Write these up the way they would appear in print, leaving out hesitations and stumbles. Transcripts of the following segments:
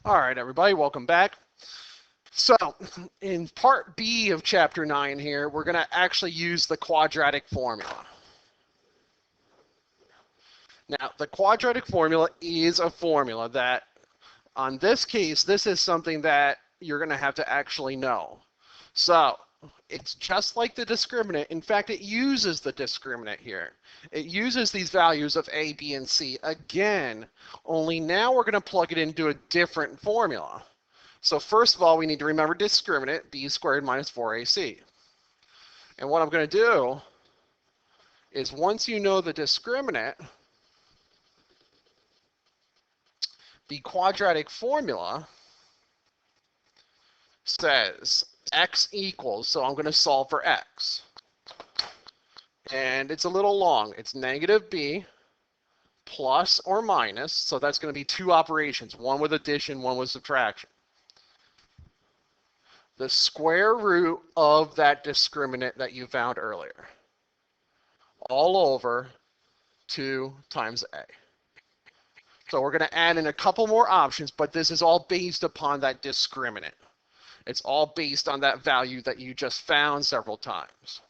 All right, everybody, welcome back. So, in part B of chapter 9 here, we're going to actually use the quadratic formula. Now, the quadratic formula is a formula that, on this case, this is something that you're going to have to actually know. So, it's just like the discriminant. In fact, it uses the discriminant here. It uses these values of A, B, and C again, only now we're going to plug it into a different formula. So first of all, we need to remember discriminant, b squared minus 4ac. And what I'm going to do is once you know the discriminant, the quadratic formula says x equals, so I'm going to solve for x. And it's a little long. It's negative b plus or minus, so that's going to be two operations, one with addition, one with subtraction. The square root of that discriminant that you found earlier, all over 2 times a. So we're going to add in a couple more options, but this is all based upon that discriminant. It's all based on that value that you just found several times.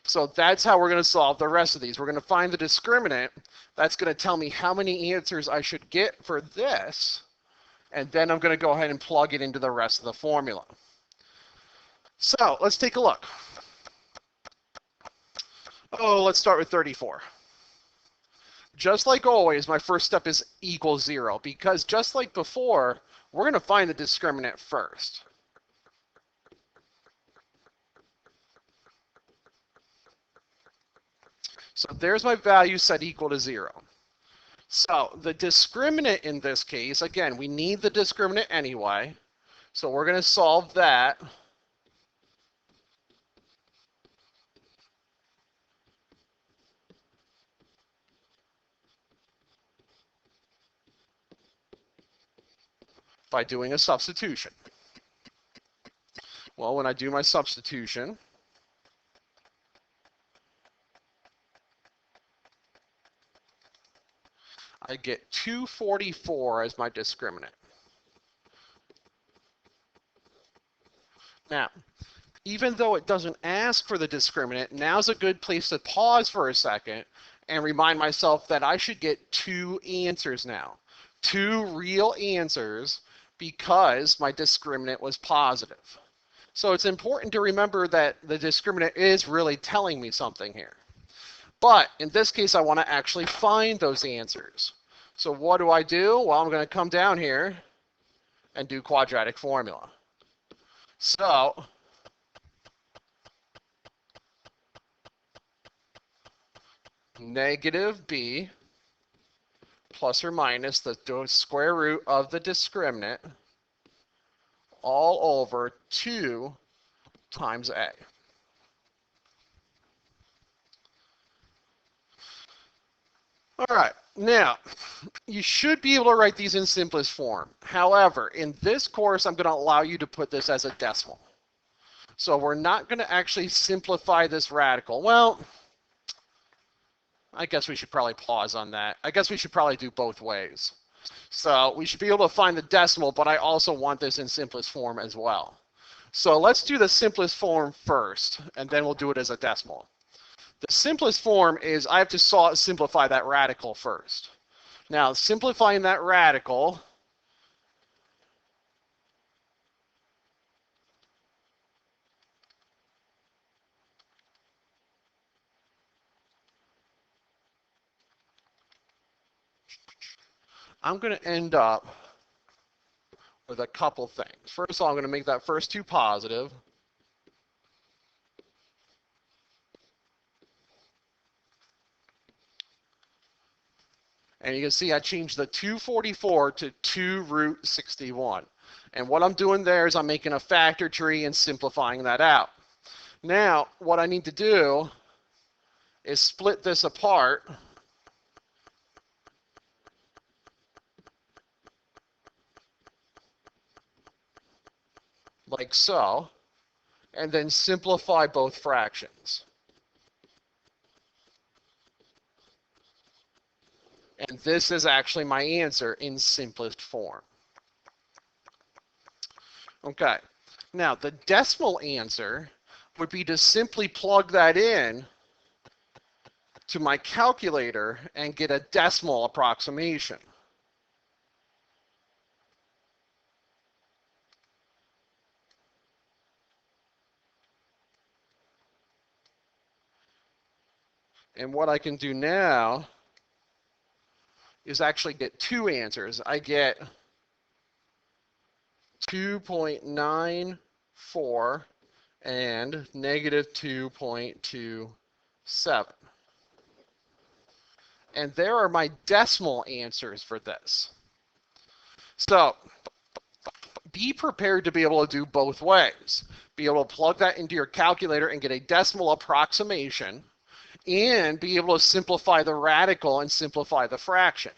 So that's how we're going to solve the rest of these. We're going to find the discriminant. That's going to tell me how many answers I should get for this, and then I'm going to go ahead and plug it into the rest of the formula. So let's take a look. Oh, let's start with 34. Just like always, my first step is equals 0, because just like before, we're going to find the discriminant first. So there's my value set equal to 0. So the discriminant in this case, again, we need the discriminant anyway, so we're going to solve that. By doing a substitution. Well, when I do my substitution, I get 244 as my discriminant. Now, even though it doesn't ask for the discriminant, now's a good place to pause for a second and remind myself that I should get 2 answers now. 2 real answers because my discriminant was positive. So it's important to remember that the discriminant is really telling me something here. But in this case, I want to actually find those answers. So what do? Well, I'm going to come down here and do quadratic formula. So negative b plus or minus the square root of the discriminant all over 2 times a. All right, now you should be able to write these in simplest form. However, in this course, I'm going to allow you to put this as a decimal. So we're not going to actually simplify this radical. Well, I guess we should probably pause on that. I guess we should probably do both ways. So we should be able to find the decimal, but I also want this in simplest form as well. So let's do the simplest form first, and then we'll do it as a decimal. The simplest form is I have to simplify that radical first. Now, simplifying that radical, I'm going to end up with a couple things. First of all, I'm going to make that first 2 positive. And you can see I changed the 244 to 2 root 61. And what I'm doing there is I'm making a factor tree and simplifying that out. Now, what I need to do is split this apart like so, and then simplify both fractions. And this is actually my answer in simplest form. Okay. Now, the decimal answer would be to simply plug that in to my calculator and get a decimal approximation. And what I can do now is actually get two answers. I get 2.94 and negative 2.27. And there are my decimal answers for this. So be prepared to be able to do both ways. Be able to plug that into your calculator and get a decimal approximation, and be able to simplify the radical and simplify the fraction.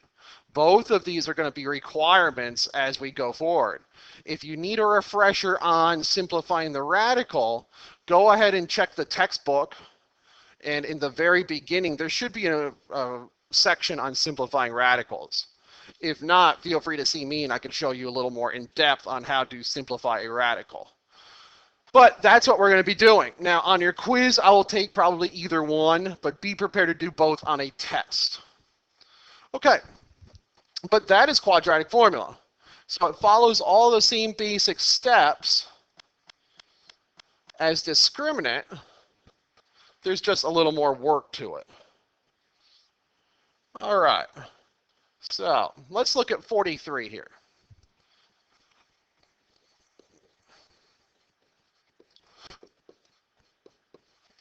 Both of these are going to be requirements as we go forward. If you need a refresher on simplifying the radical, go ahead and check the textbook. And in the very beginning, there should be a section on simplifying radicals. If not, feel free to see me and I can show you a little more in depth on how to simplify a radical. But that's what we're going to be doing. Now, on your quiz, I will take probably either one, but be prepared to do both on a test. Okay, but that is quadratic formula. So it follows all the same basic steps as discriminant. There's just a little more work to it. All right, so let's look at 43 here.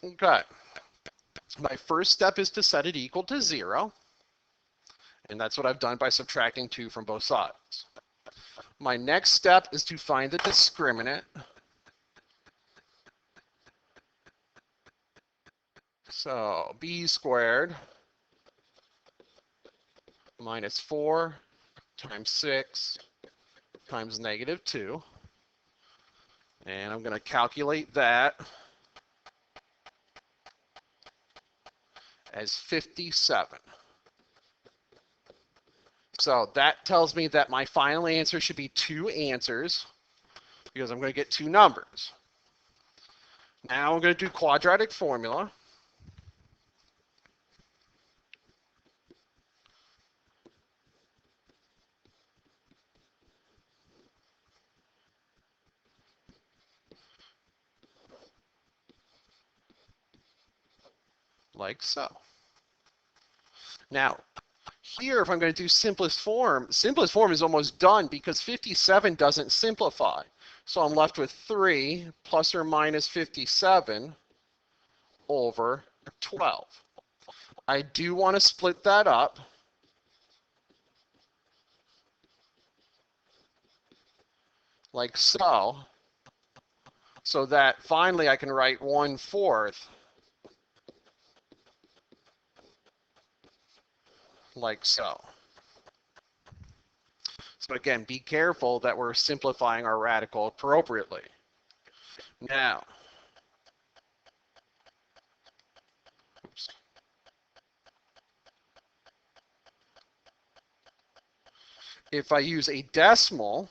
Okay, my first step is to set it equal to 0. And that's what I've done by subtracting 2 from both sides. My next step is to find the discriminant. So b squared minus 4 times 6 times negative 2. And I'm going to calculate that as 57. So that tells me that my final answer should be 2 answers, because I'm going to get 2 numbers. Now I'm going to do quadratic formula. Like so. Now, here, if I'm going to do simplest form is almost done because 57 doesn't simplify. So I'm left with 3 plus or minus 57 over 12. I do want to split that up. Like so. So that finally I can write 1/4 like so. So again, be careful that we're simplifying our radical appropriately. Now, oops. If I use a decimal,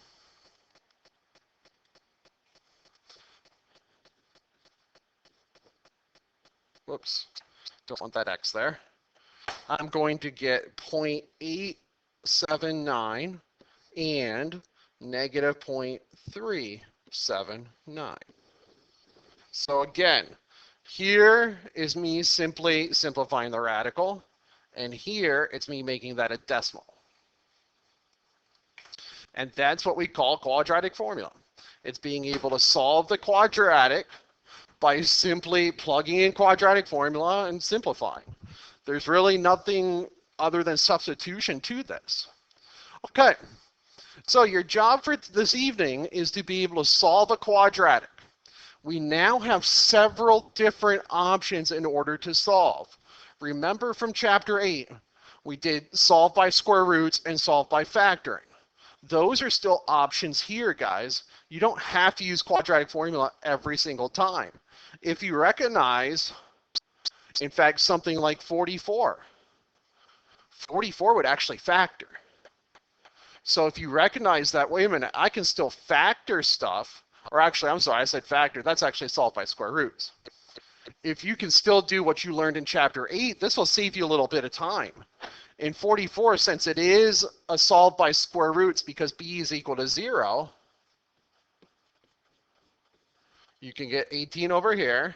whoops, don't want that x there. I'm going to get 0.879 and negative 0.379. So again, here is me simply simplifying the radical, and here it's me making that a decimal. And that's what we call quadratic formula. It's being able to solve the quadratic by simply plugging in quadratic formula and simplifying. There's really nothing other than substitution to this. Okay, so your job for this evening is to be able to solve a quadratic. We now have several different options in order to solve. Remember from chapter 8, we did solve by square roots and solve by factoring. Those are still options here, guys. You don't have to use quadratic formula every single time. If you recognize, in fact, something like 44 would actually factor. So if you recognize that, wait a minute, I can still factor stuff Or actually, I'm sorry, I said factor. That's actually solved by square roots. If you can still do what you learned in Chapter 8, this will save you a little bit of time. In 44, since it is a solved by square roots because b is equal to 0, you can get 18 over here,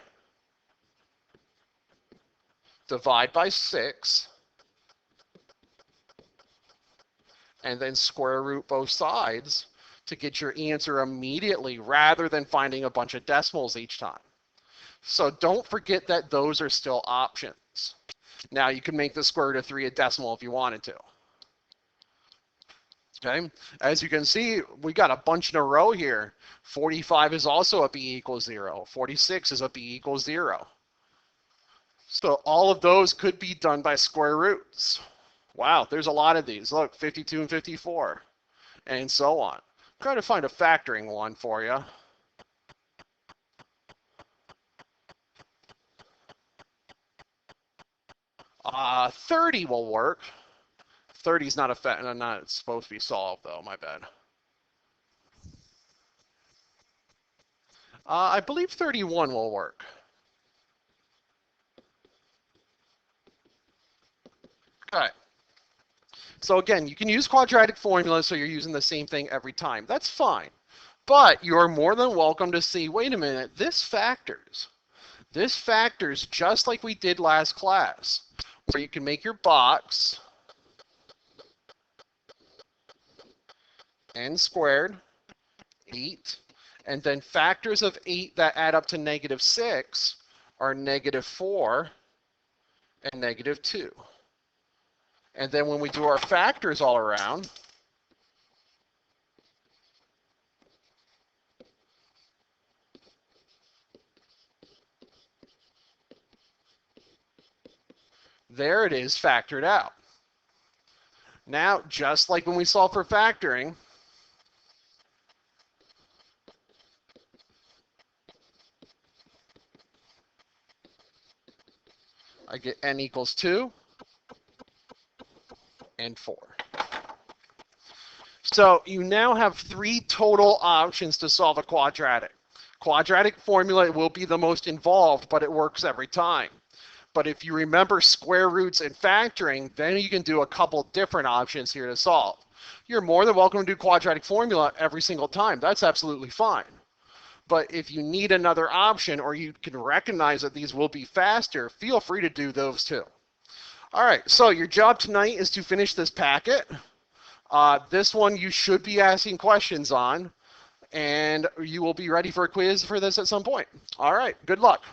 divide by 6, and then square root both sides to get your answer immediately rather than finding a bunch of decimals each time. So don't forget that those are still options. Now you can make the square root of 3 a decimal if you wanted to. Okay, as you can see, we got a bunch in a row here. 45 is also a b equals 0. 46 is a b equals 0. So all of those could be done by square roots. Wow, there's a lot of these. Look, 52 and 54, and so on. Try to find a factoring one for you. Uh, 30 will work. 30 is not supposed to be solved, though. My bad. I believe 31 will work. Okay. So again, you can use quadratic formulas so you're using the same thing every time. That's fine. But you're more than welcome to see, wait a minute, this factors. This factors just like we did last class, where you can make your box n squared, 8, and then factors of 8 that add up to -6 are -4 and -2. And then when we do our factors all around, there it is factored out. Now, just like when we solve for factoring, I get n equals 2 and 4. So you now have 3 total options to solve a quadratic. Quadratic formula will be the most involved, but it works every time. But if you remember square roots and factoring, then you can do a couple different options here to solve. You're more than welcome to do quadratic formula every single time. That's absolutely fine. But if you need another option or you can recognize that these will be faster, feel free to do those too. All right, so your job tonight is to finish this packet. This one you should be asking questions on, and you will be ready for a quiz for this at some point. All right, good luck.